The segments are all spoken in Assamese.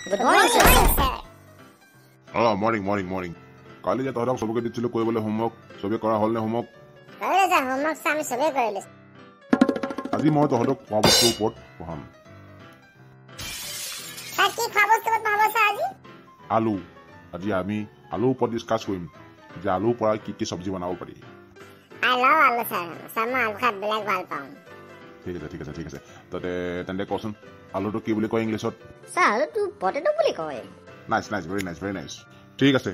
Good morning, sir. মৰ্নিং কালি যে তহঁতক চবকে দিছিলোঁ কৰিবলৈ হোমৱৰ্ক চবে কৰা হ'ল নে হোমৱৰ্ক আমি সবে কৰিলো আজি মই তহঁতক খোৱা বস্তুৰ ওপৰত পঢ়াম কি খোৱা বস্তু পঢ়াব স্যাৰ আজি আলু আজি আমি আলুৰ ওপৰত ডিছকাছ কৰিম যে আলুৰ পৰা কি কি চব্জি বনাব পাৰি I love আলু স্যাৰ মই আলু খাই বেলেগ ভাল পাওঁ ঠিক আছে তেন্তে কচোন আলুটো কি বুলি কয় ইংলিছত স্যাৰ আলুটো পটেটো বুলি কয় নাইচ ভেৰি নাইচ ঠিক আছে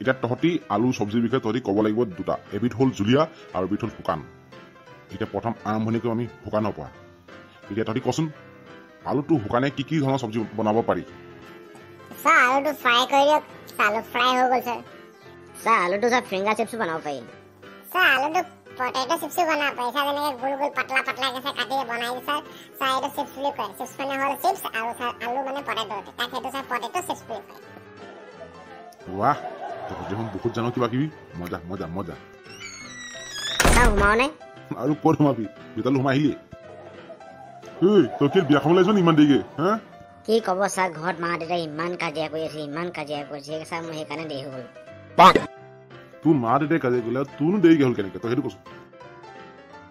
এতিয়া তহঁতি আলু চব্জিৰ বিষয়ে তহঁতি ক'ব লাগিব দুটা এবিধ হ'ল জুলীয়া আৰু এবিধ হ'ল শুকান এতিয়া প্ৰথম আৰম্ভণি কৰিম আমি শুকানৰ পৰা এতিয়া তহঁতি কচোন আলুটো শুকানে কি কি ধৰণৰ চব্জি বনাব পাৰি স্যাৰ আলুটো ফ্ৰাই কৰি দিয়ক আলু ফ্ৰাই হৈ গ'ল স্যাৰ আলুটো ফিংগাৰ চিপছ বনাব পাৰি স্যাৰ আলুটো পটেটো চিপছ বনাব পাৰি স্যাৰ যেনেকৈ গোল গোল পাতলা কেঁচা কাটি বনাই দিছে স্যাৰ এইটো চিপছ বুলি কয় চিপছ মানে হ'ল চিপছ আৰু আলু মানে পটেটো তাক সেইটো স্যাৰ পটেটো চিপছ বুলি কয় বাহ তহঁতি দেখোন বহুত জানো কিবা কিবি মজা স্যাৰ সোমাও নে আৰু ক'ত সোমাবি ভিতৰলৈ সোমাই আহিলি তই কি বিয়া খাবলৈ আহিছ নি ইমান দেৰিকে হা কি ক'ব স্যাৰ ঘৰত মা দেউতাই ইমান কাজিয়া কৰি আছে স্যাৰ মোৰ সেইকাৰণে দেৰি হৈ গ'ল তোৰ মা দেউতাই কাজিয়া কৰিলে তোৰনো দেৰিকে হ'ল কেনেকে তই সেইটো কচোন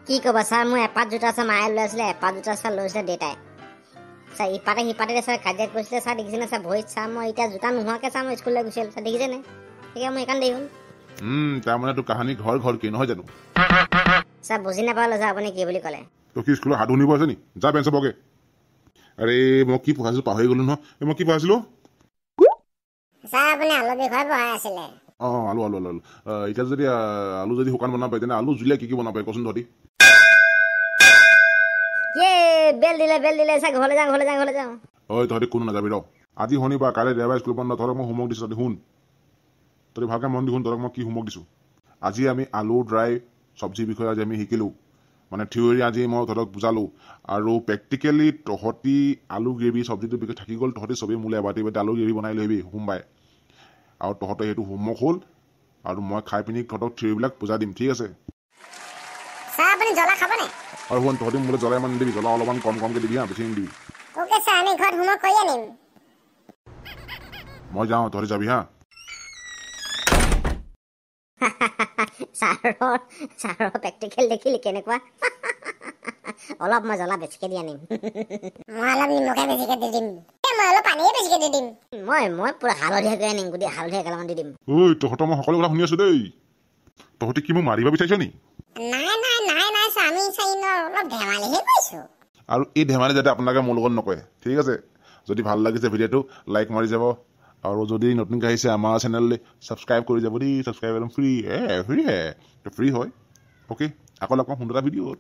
কি ক'ব স্যাৰ মোৰ এপাত জোতা স্যাৰ মায়ে লৈ আছিলে এপাত জোতা স্যাৰ লৈছিলে দেউতাই স্যাৰ ইপাতে সিপাতে স্যাৰ কাজিয়া কৰিছিলে স্যাৰ দেখিছেনে স্যাৰ ভৰিত স্যাৰ মই এতিয়া জোতা নোহোৱাকৈ স্যাৰ মই স্কুললৈ গুচি আহিলোঁ স্যাৰ দেখিছেনে সেইকাৰণে মই সেইকাৰণে দেৰি হ'ল তাৰমানে তোৰ কাহানী ঘৰ কি নহয় জানো স্যাৰ বুজি নাপালোঁ স্যাৰ আপুনি কি বুলি ক'লে তই কি স্কুলত হাত শুনিব আছে নি যা বেঞ্চত বগে আৰে মই কি পঢ়াইছিলো পাহৰি গলো নহয় মই কি পঢ়াইছিলো স্যাৰ আপুনি আলু বিষয়ে পঢ়াই আছিলে আলু এতিয়া যদি আলু যদি শুকান বনাব পাৰি তেনে আলু জুলীয়া কি বনাব পাৰি কচোন তহঁতি বেল দিলে স্যাৰ ঘৰলৈ যাওঁ তহঁতি কোনো নাযাবি ৰ আজি শনিবাৰ কাইলৈ দেওবাৰ স্কুল বন্ধ তহঁতক মই হোমৱৰ্ক দিছোঁ তহঁতি শুন তহঁতি ভালকৈ মন দি শুন তহঁতক মই কি হোমৱৰ্ক দিছোঁ আজি আমি আলু ড্ৰাই চব্জিৰ বিষয়ে আজি আমি শিকিলোঁ মানে থিয়ৰী আজি মই তহঁতক বুজালোঁ আৰু প্ৰেক্টিকেলি তহঁতি আলু গ্ৰেভি চব্জিটোৰ বিষয়ে থাকি গ'ল তহঁতি চবেই মোলৈ এবাৰ আলু গ্ৰেভি বনাই লৈ আহিবি সোমবাৰে আৰু তহঁতে সেইটো হোমৱৰ্ক হ'ল আৰু মই খাই পিনি তহঁতক থিয়ৰীবিলাক বুজাই দিম ঠিক আছে স্যাৰ আপুনি জ্বলা খাবনে আৰু শুন তহঁতি মোলৈ জ্বলা ইমান নিদিবি জ্বলা অলপমান কমকৈ দিবি বেছি নিদিবি ওকে স্যাৰ আমি ঘৰত হোমৱৰ্ক কৰি আনিম মই যাওঁ তহঁতি যাবি হা ছাৰৰ প্ৰেক্টিকেল দেখিলি কেনেকুৱা অলপ মই জ্বলা বেছিকে দি আনিম মই অলপ নিমখে বেছিকে দি দিম মই অলপ পানীয়ে বেছিকে দি দিম মই পুৰা হালধীয়াকৈ আনিম গোটেই হালধীয়া এগালমান দি দিম তহঁতৰ মই সকলো কথা শুনি আছো দেই তহঁতি কি মোক মাৰিব বিচাৰিছ নি নাই স্যাৰ আমি অলপ ধেমালিহে কৰিছোঁ আৰু এই ধেমালি যাতে আপোনালোকে মোৰ লগত নকয় ঠিক আছে যদি ভাল লাগিছে ভিডিঅ'টো লাইক মাৰি যাব আৰু যদি নতুনকৈ আহিছে আমাৰ চেনেললৈ ছাবস্ক্ৰাইব কৰি যাব দেই ছাবস্ক্ৰাইব একদম ফ্ৰী হয় অ'কে আকৌ লগ পাম সুন্দৰ এটা ভিডিঅ'ত